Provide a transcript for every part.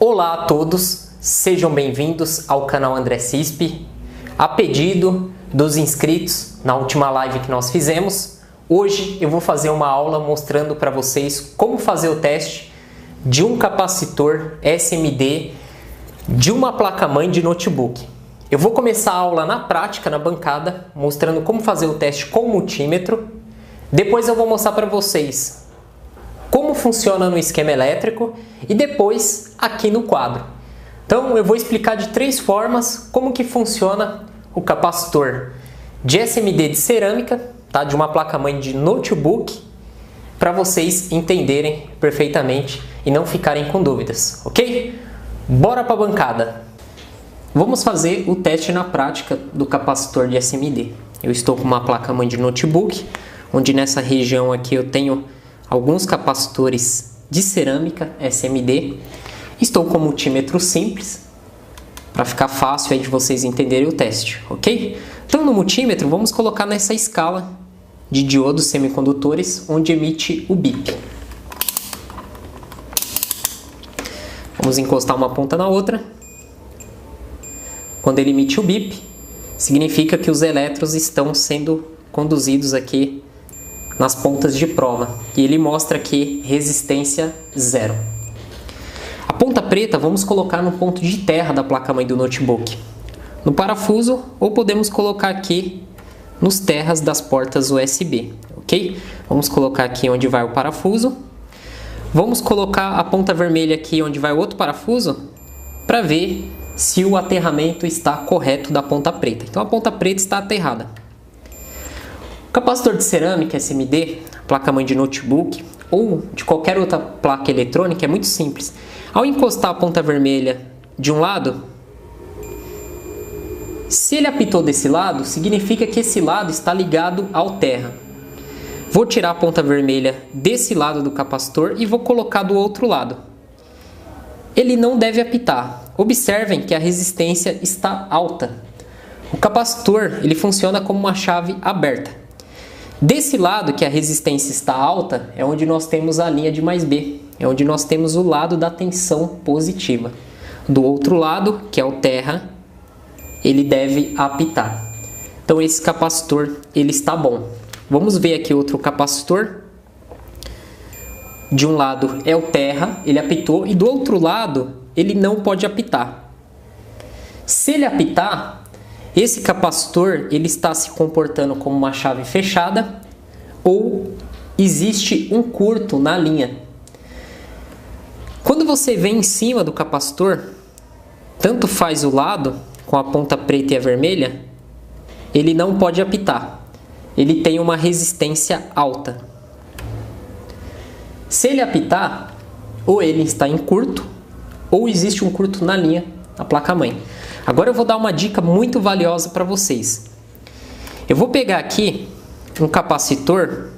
Olá a todos, sejam bem-vindos ao canal André Cispe. A pedido dos inscritos na última live que nós fizemos, hoje eu vou fazer uma aula mostrando para vocês como fazer o teste de um capacitor SMD de uma placa-mãe de notebook. Eu vou começar a aula na prática, na bancada, mostrando como fazer o teste com o multímetro. Depois eu vou mostrar para vocês como funciona no esquema elétrico e depois aqui no quadro. Então eu vou explicar de três formas como que funciona o capacitor de SMD de cerâmica, tá? De uma placa-mãe de notebook, para vocês entenderem perfeitamente e não ficarem com dúvidas, ok? Bora para a bancada! Vamos fazer o teste na prática do capacitor de SMD. Eu estou com uma placa-mãe de notebook, onde nessa região aqui eu tenho alguns capacitores de cerâmica SMD. Estou com multímetro simples, para ficar fácil aí de vocês entenderem o teste, ok? Então no multímetro vamos colocar nessa escala de diodos semicondutores, onde emite o bip. Vamos encostar uma ponta na outra. Quando ele emite o bip, significa que os elétrons estão sendo conduzidos aqui nas pontas de prova. E ele mostra aqui resistência zero. A ponta preta vamos colocar no ponto de terra da placa-mãe do notebook, no parafuso, ou podemos colocar aqui nos terras das portas USB, ok? Vamos colocar aqui onde vai o parafuso. Vamos colocar a ponta vermelha aqui onde vai o outro parafuso, para ver se o aterramento está correto da ponta preta. Então a ponta preta está aterrada. O capacitor de cerâmica SMD, placa-mãe de notebook ou de qualquer outra placa eletrônica é muito simples. Ao encostar a ponta vermelha de um lado, se ele apitou desse lado, significa que esse lado está ligado ao terra. Vou tirar a ponta vermelha desse lado do capacitor e vou colocar do outro lado. Ele não deve apitar. Observem que a resistência está alta. O capacitor ele funciona como uma chave aberta. Desse lado que a resistência está alta é onde nós temos a linha de mais B. É onde nós temos o lado da tensão positiva. Do outro lado, que é o terra, ele deve apitar. Então esse capacitor ele está bom. Vamos ver aqui outro capacitor. De um lado é o terra, ele apitou, e do outro lado ele não pode apitar. Se ele apitar, esse capacitor ele está se comportando como uma chave fechada ou existe um curto na linha. Quando você vem em cima do capacitor, tanto faz o lado com a ponta preta e a vermelha, ele não pode apitar. Ele tem uma resistência alta. Se ele apitar, ou ele está em curto, ou existe um curto na linha da placa-mãe. Agora eu vou dar uma dica muito valiosa para vocês. Eu vou pegar aqui um capacitor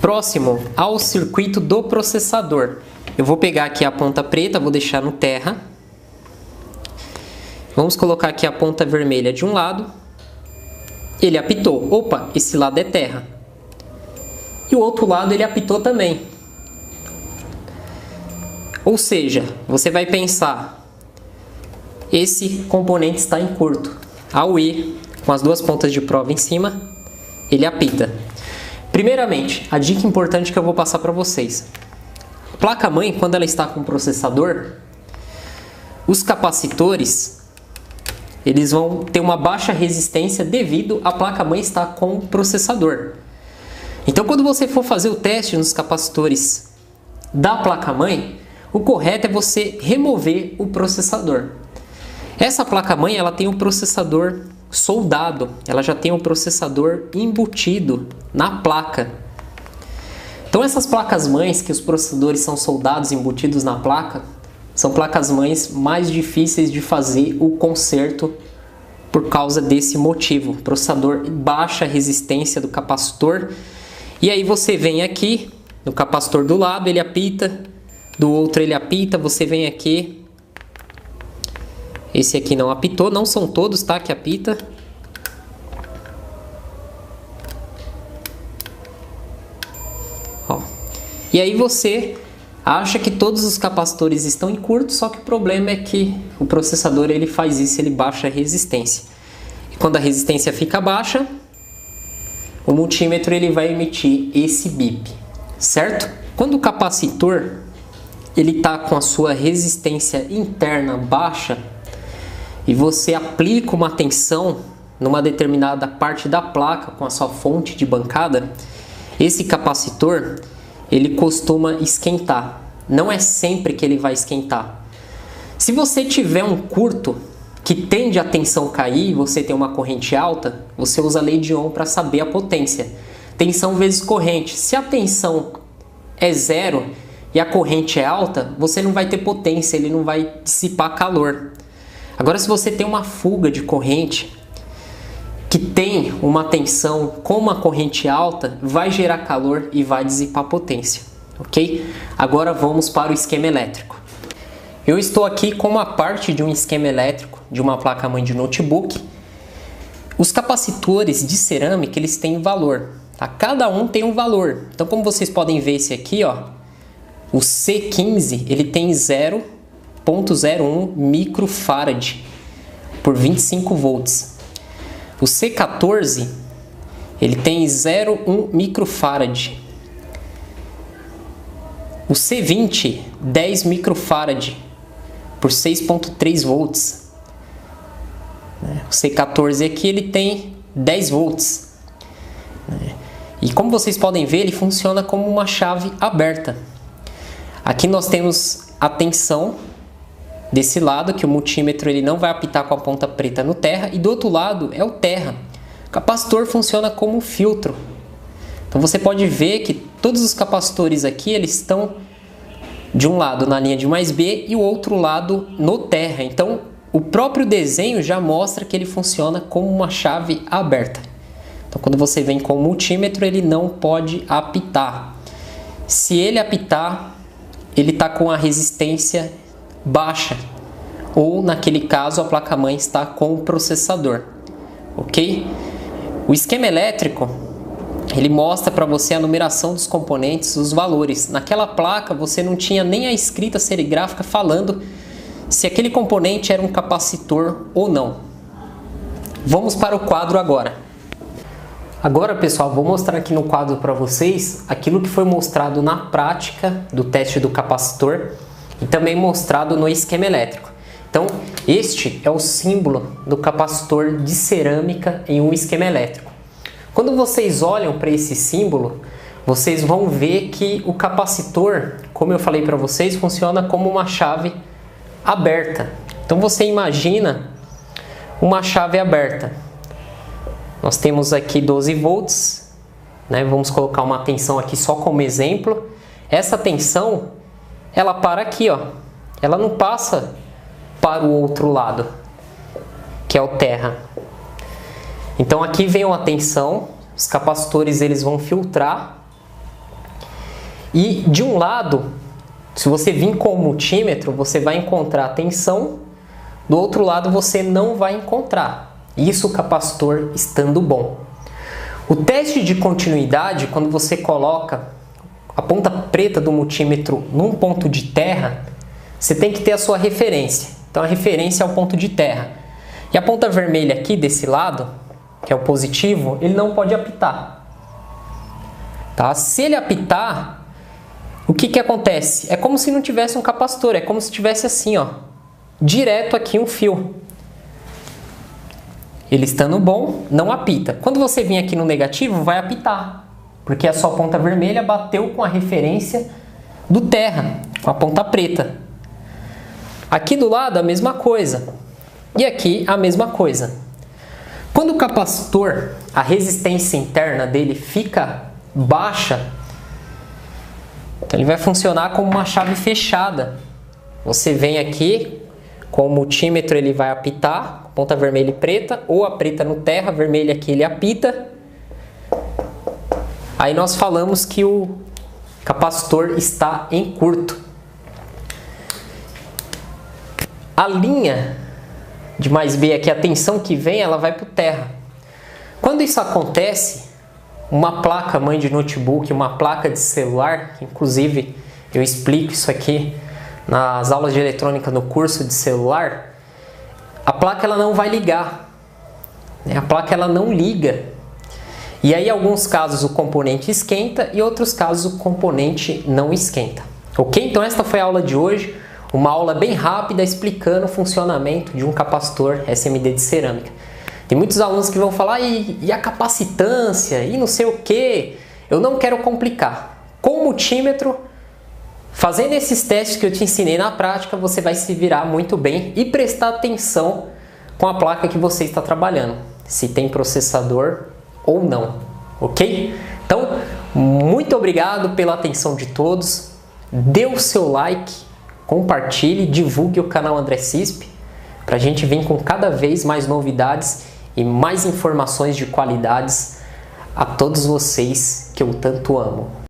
próximo ao circuito do processador. Eu vou pegar aqui a ponta preta, vou deixar no terra. Vamos colocar aqui a ponta vermelha de um lado. Ele apitou. Opa, esse lado é terra. E o outro lado ele apitou também. Ou seja, você vai pensar, esse componente está em curto. Ao ir com as duas pontas de prova em cima, ele apita. Primeiramente, a dica importante que eu vou passar para vocês. A placa-mãe, quando ela está com o processador, os capacitores eles vão ter uma baixa resistência devido à placa-mãe estar com o processador. Então, quando você for fazer o teste nos capacitores da placa-mãe, o correto é você remover o processador. Essa placa-mãe ela tem um processador soldado, ela já tem um processador embutido na placa. Então essas placas-mães que os processadores são soldados, embutidos na placa, são placas-mães mais difíceis de fazer o conserto por causa desse motivo. O processador baixa a resistência do capacitor. E aí você vem aqui no capacitor do lado, ele apita, do outro ele apita, você vem aqui. Esse aqui não apitou, não são todos, tá, que apita. Ó. E aí você acha que todos os capacitores estão em curto, só que o problema é que o processador ele faz isso, ele baixa a resistência. E quando a resistência fica baixa, o multímetro ele vai emitir esse bip, certo? Quando o capacitor ele está com a sua resistência interna baixa e você aplica uma tensão numa determinada parte da placa com a sua fonte de bancada, esse capacitor ele costuma esquentar. Não é sempre que ele vai esquentar. Se você tiver um curto que tende a tensão cair, você tem uma corrente alta, você usa a lei de Ohm para saber a potência. Tensão vezes corrente. Se a tensão é zero e a corrente é alta, você não vai ter potência, ele não vai dissipar calor. Agora, se você tem uma fuga de corrente que tem uma tensão com uma corrente alta, vai gerar calor e vai dissipar potência, ok? Agora vamos para o esquema elétrico. Eu estou aqui com uma parte de um esquema elétrico de uma placa-mãe de notebook. Os capacitores de cerâmica, eles têm valor, tá? Cada um tem um valor. Então, como vocês podem ver esse aqui, ó, o C15, ele tem 0,01 microfarad por 25 volts. O C14, ele tem 0,1 microfarad. O C20, 10 microfarad por 6,3 volts. O C14 aqui, ele tem 10 volts. E como vocês podem ver, ele funciona como uma chave aberta. Aqui nós temos a tensão desse lado, que o multímetro ele não vai apitar com a ponta preta no terra, e do outro lado é o terra. O capacitor funciona como filtro. Então você pode ver que todos os capacitores aqui eles estão de um lado na linha de mais B e o outro lado no terra. Então o próprio desenho já mostra que ele funciona como uma chave aberta. Então quando você vem com o multímetro, ele não pode apitar. Se ele apitar, ele está com a resistência baixa, ou naquele caso a placa-mãe está com o processador, ok? O esquema elétrico ele mostra para você a numeração dos componentes, os valores. Naquela placa você não tinha nem a escrita serigráfica falando se aquele componente era um capacitor ou não. Vamos para o quadro agora. Agora, pessoal, vou mostrar aqui no quadro para vocês aquilo que foi mostrado na prática do teste do capacitor e também mostrado no esquema elétrico. Então, este é o símbolo do capacitor de cerâmica em um esquema elétrico. Quando vocês olham para esse símbolo, vocês vão ver que o capacitor, como eu falei para vocês, funciona como uma chave aberta. Então, você imagina uma chave aberta. Nós temos aqui 12 volts, né? Vamos colocar uma tensão aqui só como exemplo. Essa tensão ela para aqui, ó. Ela não passa para o outro lado, que é o terra. Então aqui vem uma tensão, os capacitores eles vão filtrar. E de um lado, se você vir com o multímetro, você vai encontrar a tensão. Do outro lado você não vai encontrar. Isso o capacitor estando bom. O teste de continuidade, quando você coloca a ponta preta do multímetro num ponto de terra, você tem que ter a sua referência. Então a referência é o ponto de terra. E a ponta vermelha aqui desse lado, que é o positivo, ele não pode apitar. Tá? Se ele apitar, o que acontece? É como se não tivesse um capacitor, é como se tivesse assim, ó, direto aqui um fio. Ele estando bom, não apita. Quando você vir aqui no negativo, vai apitar. Porque a sua ponta vermelha bateu com a referência do terra, com a ponta preta. Aqui do lado a mesma coisa. E aqui a mesma coisa. Quando o capacitor, a resistência interna dele fica baixa, então ele vai funcionar como uma chave fechada. Você vem aqui, com o multímetro ele vai apitar, ponta vermelha e preta, ou a preta no terra, vermelha aqui ele apita. Aí nós falamos que o capacitor está em curto. A linha de mais B aqui, a tensão que vem, ela vai para o terra. Quando isso acontece, uma placa mãe de notebook, uma placa de celular, que inclusive eu explico isso aqui nas aulas de eletrônica no curso de celular, a placa ela não vai ligar, né? A placa ela não liga. E aí, em alguns casos, o componente esquenta e em outros casos, o componente não esquenta. Ok? Então, esta foi a aula de hoje. Uma aula bem rápida explicando o funcionamento de um capacitor SMD de cerâmica. Tem muitos alunos que vão falar, e a capacitância, e não sei o que. Eu não quero complicar. Com o multímetro, fazendo esses testes que eu te ensinei na prática, você vai se virar muito bem e prestar atenção com a placa que você está trabalhando. Se tem processador ou não, ok? Então, muito obrigado pela atenção de todos. Dê o seu like, compartilhe, divulgue o canal André Cisp, para a gente vir com cada vez mais novidades e mais informações de qualidades a todos vocês que eu tanto amo.